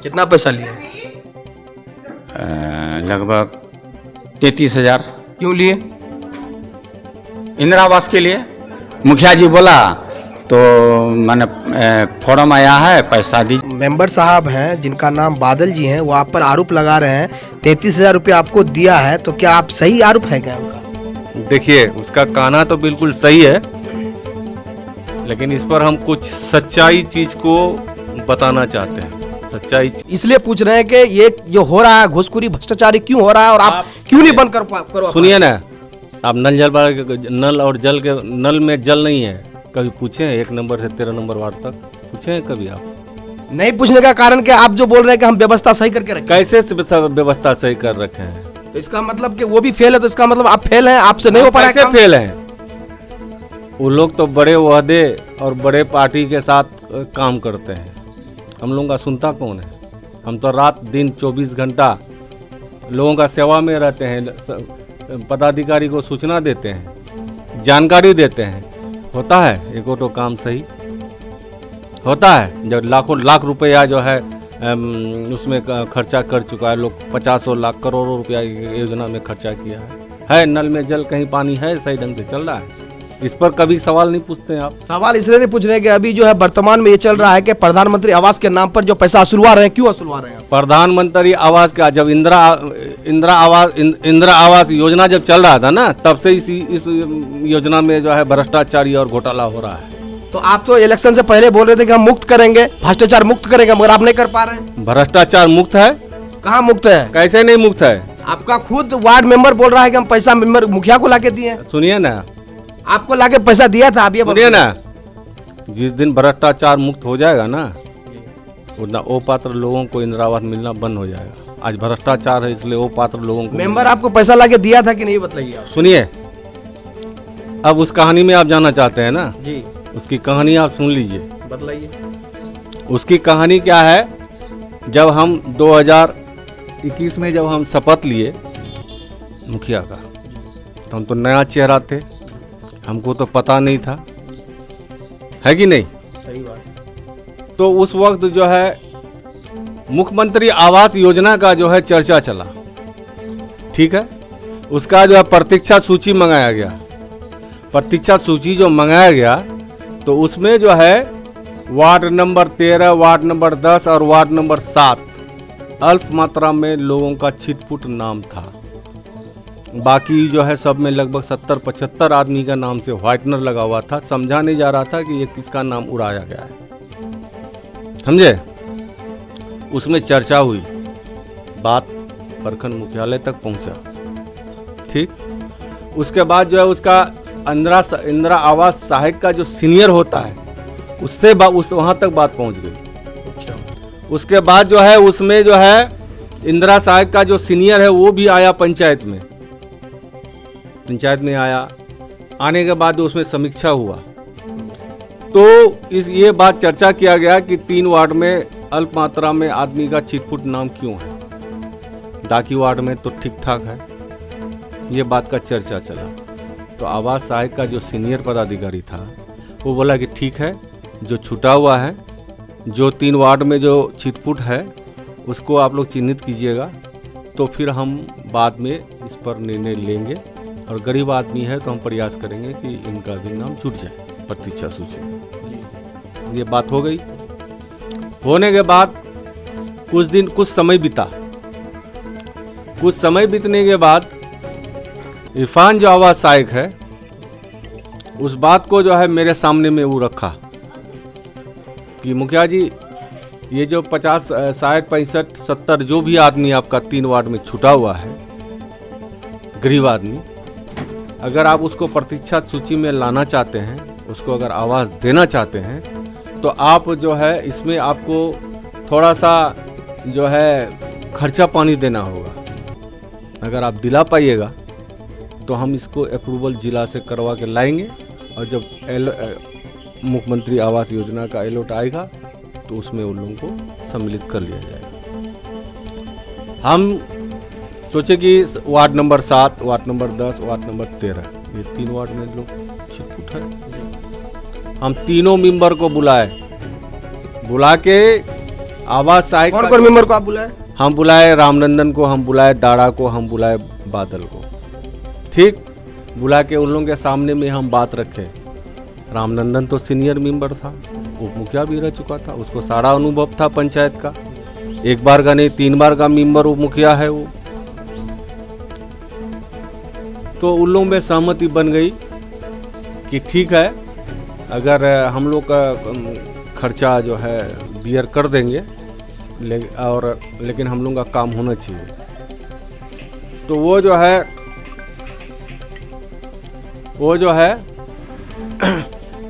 कितना पैसा लिया? लगभग 33,000। क्यों लिए? इंदिरा आवास के लिए मुखिया जी बोला तो मैंने फॉर्म आया है, पैसा दी। मेंबर साहब हैं जिनका नाम बादल जी हैं, वो आप पर आरोप लगा रहे हैं 33,000 रुपये आपको दिया है, तो क्या आप सही आरोप है क्या उनका? देखिए, उसका कहना तो बिल्कुल सही है, लेकिन इस पर हम कुछ सच्चाई चीज को बताना चाहते हैं। सच्चाई इसलिए पूछ रहे हैं कि ये जो हो रहा है घुसखोरी भ्रष्टाचारी क्यों हो रहा है और आप क्यों नहीं बंद करो? सुनिए ना, आप नल और जल के नल में जल नहीं है, कभी पूछे हैं 1 नंबर से 13 नंबर वार्ड तक पूछे हैं कभी आप? नहीं पूछने का कारण कि आप जो बोल रहे हैं कि हम व्यवस्था सही करके रखें। कैसे व्यवस्था सही कर रखे हैं? तो इसका मतलब कि वो भी फेल है, तो इसका मतलब आप फेल हैं, आपसे नहीं हो पा रहा है कैसे काम? फेल हैं? वो लोग तो बड़े ओहदे और बड़े पार्टी के साथ काम करते हैं, हम लोगों का सुनता कौन है? हम तो रात दिन 24 घंटा लोगों का सेवा में रहते हैं, पदाधिकारी को सूचना देते हैं, जानकारी देते हैं। होता है एक तो काम सही होता है जब लाखों लाख रुपया जो है उसमें खर्चा कर चुका है, लोग 50 लाख करोड़ों रुपया योजना में खर्चा किया है। नल में जल कहीं पानी है सही ढंग से चल रहा है? इस पर कभी सवाल नहीं पूछते हैं आप? सवाल इसलिए नहीं पूछ रहे हैं कि अभी जो है वर्तमान में ये चल रहा है कि प्रधानमंत्री आवास के नाम पर जो पैसा असुलवा रहे हैं, क्यों असुलवा रहे हैं? प्रधानमंत्री आवास का जब इंदिरा आवास योजना जब चल रहा था ना, तब से इस योजना में जो है भ्रष्टाचारी और घोटाला हो रहा है। तो आप तो इलेक्शन से पहले बोल रहे थे कि हम मुक्त करेंगे, भ्रष्टाचार मुक्त करेंगे, मगर आप नहीं कर पा रहे हैं। भ्रष्टाचार मुक्त है? कहाँ मुक्त है? कैसे नहीं मुक्त है? आपका खुद वार्ड मेंबर बोल रहा है कि हम पैसा मेंबर मुखिया को लाके दिए। सुनिए ना, आपको लाके पैसा दिया था, आप ये सुनिए ना, जिस दिन भ्रष्टाचार मुक्त हो जाएगा ना, उतना अपात्र लोगों को इंदिरा आवास मिलना बंद हो जाएगा। आज भ्रष्टाचार है इसलिए अपात्र लोगों को। मेंबर आपको पैसा लाके दिया था कि नहीं, बताइए आप। सुनिए, अब उस कहानी में आप जाना चाहते हैं ना जी, उसकी कहानी आप सुन लीजिए। बतलाइए। उसकी कहानी क्या है? जब हम 2021 में जब हम शपथ लिए मुखिया का, तो हम तो नया चेहरा थे, हमको तो पता नहीं था, है कि नहीं? सही बात। तो उस वक्त जो है मुख्यमंत्री आवास योजना का जो है चर्चा चला, ठीक है? उसका जो है प्रतीक्षा सूची मंगाया गया। प्रतीक्षा सूची जो मंगाया गया तो उसमें जो है वार्ड नंबर 13, वार्ड नंबर 10 और वार्ड नंबर 7 अल्प मात्रा में लोगों का छिटपुट नाम था। बाकी जो है सब में लगभग 70-75 आदमी का नाम से व्हाइटनर लगा हुआ था। समझा नहीं जा रहा था कि ये किसका नाम उड़ाया गया है, समझे? उसमें चर्चा हुई, बात प्रखंड मुख्यालय तक पहुंचा, ठीक? उसके बाद जो है उसका इंदिरा आवास सहायक का जो सीनियर होता है उससे वहां तक बात पहुंच गई। उसके बाद जो है उसमें जो है इंदिरा सहायक का जो सीनियर है वो भी आया पंचायत में आया। आने के बाद उसमें समीक्षा हुआ तो ये बात चर्चा किया गया कि 3 वार्ड में अल्प मात्रा में आदमी का छिटपुट नाम क्यों है, बाकी वार्ड में तो ठीक ठाक है। ये बात का चर्चा चला तो आवास सहायक का जो सीनियर पदाधिकारी था वो बोला कि ठीक है, जो छूटा हुआ है, जो 3 वार्ड में जो छिटपुट है उसको आप लोग चिन्हित कीजिएगा, तो फिर हम बाद में इस पर निर्णय लेंगे और गरीब आदमी है तो हम प्रयास करेंगे कि इनका भी नाम छूट जाए प्रतीक्षा सूची में। ये बात हो गई। होने के बाद कुछ समय बीता। कुछ समय बीतने के बाद इरफान जो आवास सहायक है उस बात को जो है मेरे सामने में वो रखा कि मुखिया जी ये जो 50, 60, 65, 70 जो भी आदमी आपका 3 वार्ड में छूटा हुआ है गरीब आदमी, अगर आप उसको प्रतीक्षा सूची में लाना चाहते हैं, उसको अगर आवास देना चाहते हैं, तो आप जो है इसमें आपको थोड़ा सा जो है खर्चा पानी देना होगा। अगर आप दिला पाइएगा तो हम इसको अप्रूवल जिला से करवा के लाएंगे और जब मुख्यमंत्री आवास योजना का अलॉट आएगा तो उसमें उन लोगों को सम्मिलित कर लिया जाएगा। हम सोचे कि ward number 7, ward number 10, ward number 13 ये 3 वार्ड में लोग छिटपुट है। हम तीनों मेंबर को बुला के आवाज सहायक कौन कौन मेंबर को आप बुलाए? हम बुलाए रामनंदन को, हम बुलाए दाड़ा को, हम बुलाए बादल को। ठीक, बुला के उन लोगों के सामने में हम बात रखे। रामनंदन तो सीनियर मेंबर था, उप मुखिया भी रह चुका था, उसको सारा अनुभव था पंचायत का, एक बार का नहीं 3 बार का मेंबर उप मुखिया है वो। तो उन लोगों में सहमति बन गई कि ठीक है, अगर हम लोग का खर्चा जो है बियर कर देंगे, लेकिन हम लोग का काम होना चाहिए। तो वो जो है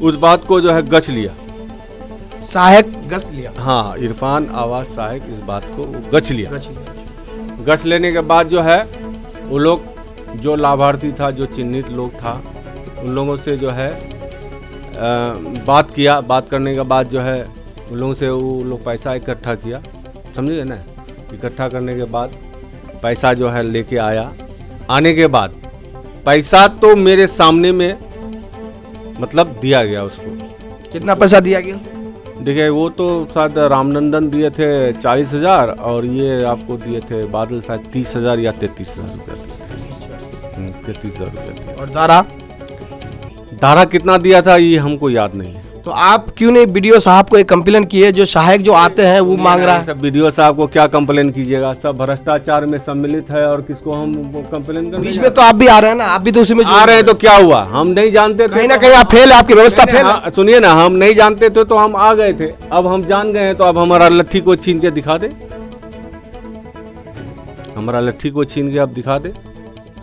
उस बात को जो है गच लिया, सहायक गच लिया। हाँ, इरफान आवाज सहायक इस बात को गच लिया। गच लिया। गच लेने के बाद जो है वो लोग, जो लाभार्थी था, जो चिन्हित लोग था, उन लोगों से जो है बात किया। बात करने के बाद जो है उन लोगों से वो लोग पैसा इकट्ठा किया, समझिए ना। इकट्ठा करने के बाद पैसा जो है लेके आया। आने के बाद पैसा तो मेरे सामने में मतलब दिया गया उसको। कितना पैसा दिया गया? देखिए, वो तो शायद रामनंदन दिए थे 40,000 और ये आपको दिए थे बादल शायद 30,000 या 33,000 रुपया दिए थे। 33,000 रुपया दिए। और दारा कितना दिया था ये हमको याद नहीं है। तो आप क्यों नहीं बीडीओ साहब को एक कंप्लेन किए? जो सहायक जो आते हैं वो मांग रहा है। बीडीओ साहब को क्या कंप्लेन कीजिएगा, सब भ्रष्टाचार में सम्मिलित है और किसको हम कंप्लेन करें? बीच में तो आप भी आ रहे हैं ना, आप भी तो उसी में आ रहे हैं। तो क्या हुआ, हम नहीं जानते थे, कहीं ना कहीं आप फेल है, आपकी व्यवस्था फेल है। सुनिए ना, हम नहीं जानते थे तो हम आ गए थे, अब हम जान गए हैं तो अब हमारा लट्ठी को छीन के दिखा दे, हमारा लट्ठी को छीन के अब दिखा दे।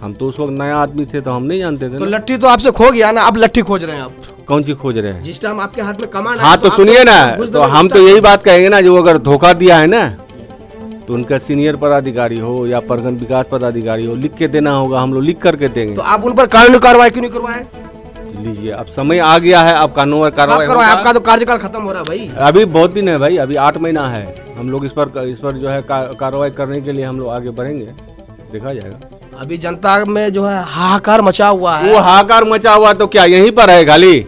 हम तो उस वक्त नया आदमी थे तो हम नहीं जानते थे। तो लट्ठी तो आपसे खो गया ना, अब लट्ठी खोज रहे हैं आप। कौन सी खोज रहे हैं? जिस टाइम आपके हाथ में कमान। हाँ, तो सुनिए ना, तो हम तो यही बात कहेंगे ना, जो अगर धोखा दिया है ना, तो उनका सीनियर पदाधिकारी हो या प्रखंड विकास पदाधिकारी हो, लिख के देना होगा, हम लोग लिख करके देंगे। तो आप उन पर कानूनी कार्रवाई क्यों नहीं करवाए? लीजिए, अब समय आ गया है, अब कानूनी कार्रवाई। आपका तो कार्यकाल खत्म हो रहा है भाई। अभी बहुत दिन है भाई, अभी 8 महीना है। हम लोग इस पर जो है कार्रवाई करने के लिए हम लोग आगे बढ़ेंगे, देखा जाएगा। अभी जनता में जो है हाहाकार मचा हुआ है। वो हाहाकार मचा हुआ तो क्या यहीं पर है खाली?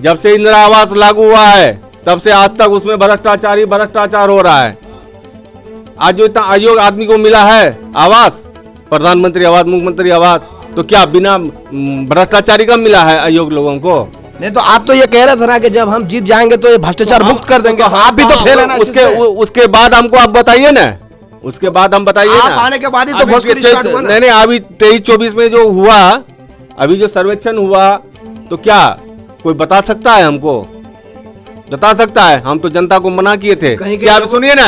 जब से इंदिरा आवास लागू हुआ है तब से आज तक उसमें भ्रष्टाचार हो रहा है। आज जो इतना आयोग आदमी को मिला है आवास, प्रधानमंत्री आवास, मुख्यमंत्री आवास, तो क्या बिना भ्रष्टाचारी का मिला है आयोग लोगों को? नहीं तो आप तो ये कह रहे थे ना कि जब हम जीत जाएंगे तो ये भ्रष्टाचार मुक्त कर देंगे। आप भी तो फेल है ना। उसके बाद हमको आप बताइए ना, उसके बाद हम बताइए ना। आने के बाद ही तो घोषणा स्टार्ट हुआ ना। नहीं, अभी 23-24 में जो हुआ, अभी जो सर्वेक्षण हुआ, तो क्या कोई बता सकता है हमको? बता सकता है? हम तो जनता को मना किए थे। क्या सुनिए ना,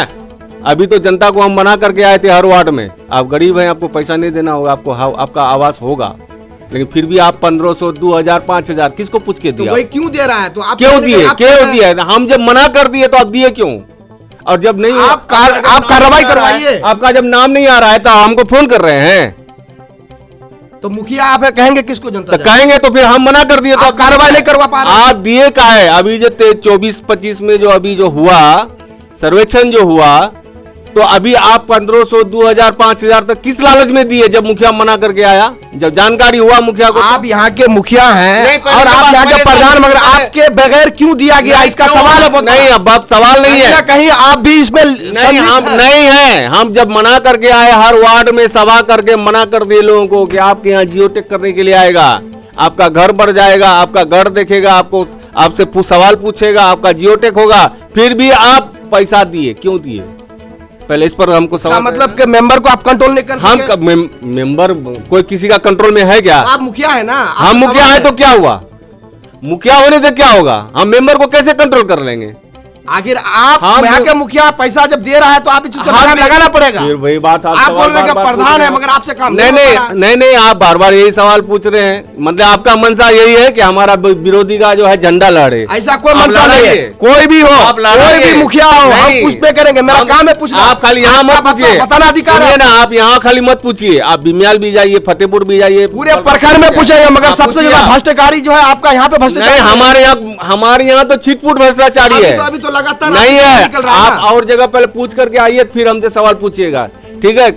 अभी तो जनता को हम मना करके आए थे हर वार्ड में, आप गरीब हैं, आपको पैसा नहीं देना होगा, आपको आपका आवास होगा, लेकिन फिर भी आप 1500, 2000, 5000 किसको पूछ के दिया? तो क्यों दे रहा है? तो आप क्यों दिए? हम जब मना कर दिए तो आप दिए क्यों? और जब नहीं, आप कार्रवाई करवाइए। आपका जब नाम नहीं आ रहा है तो हमको फोन कर रहे हैं, तो मुखिया आप कहेंगे किसको? जनता तो कहेंगे। तो फिर हम मना कर दिए तो आप कार्रवाई नहीं करवा पा रहे। आप दिए का है? अभी जो 24-25 में जो अभी जो हुआ सर्वेक्षण जो हुआ, तो अभी आप 1500, 2000, 5000 तक किस लालच में दिए जब मुखिया मना करके आया? जब जानकारी हुआ मुखिया को। आप यहाँ के मुखिया हैं और आप यहाँ के प्रधान, मगर आपके बगैर क्यों दिया गया, इसका सवाल है। नहीं, अब सवाल नहीं है, कहीं आप भी इसमें नहीं, हम नहीं है। हम जब मना करके आए, हर वार्ड में सभा करके मना कर दिए लोगों को कि आपके यहाँ जियोटेक करने के लिए आएगा, आपका घर बढ़ जाएगा, आपका घर देखेगा, आपको आपसे सवाल पूछेगा, आपका जियोटेक होगा, फिर भी आप पैसा दिए, क्यों दिए? पहले इस पर हमको सवाल। मतलब कि मेंबर को आप कंट्रोल नहीं कर सकते? हम मेंबर कोई किसी का कंट्रोल में है क्या? आप मुखिया है ना। हम मुखिया है तो क्या हुआ? मुखिया होने से क्या होगा? हम मेंबर को कैसे कंट्रोल कर लेंगे? आखिर आप यहाँ के मुखिया पैसा जब दे रहा है तो आप इस लगाना पड़ेगा। फिर वही बात आप बोल रहे हैं प्रधान है, मगर आपसे काम नहीं, आप बार बार यही सवाल पूछ रहे हैं। मतलब आपका मनसा यही है कि हमारा विरोधी का जो है झंडा लड़े? ऐसा कोई मनसा नहीं है। कोई भी हो, कोई भी मुखिया हो, हम पूछ पे करेंगे। मेरा काम है पूछना। आप खाली यहाँ मत पूछिए, बताना अधिकार है ना। आप यहाँ खाली मत पूछिए, आप बिमियाल भी जाइए, फतेहपुर भी जाइए, पूरे प्रखंड में पूछेंगे। मगर सबसे ज्यादा भ्रष्टाचारी जो है आपका यहाँ पे भ्रष्टाचारी। हमारे यहाँ तो छिटपुट भ्रष्टाचारी है। अभी तो लगातार नहीं है। आप और जगह पहले पूछ करके आइए, फिर हमसे सवाल पूछिएगा, ठीक है?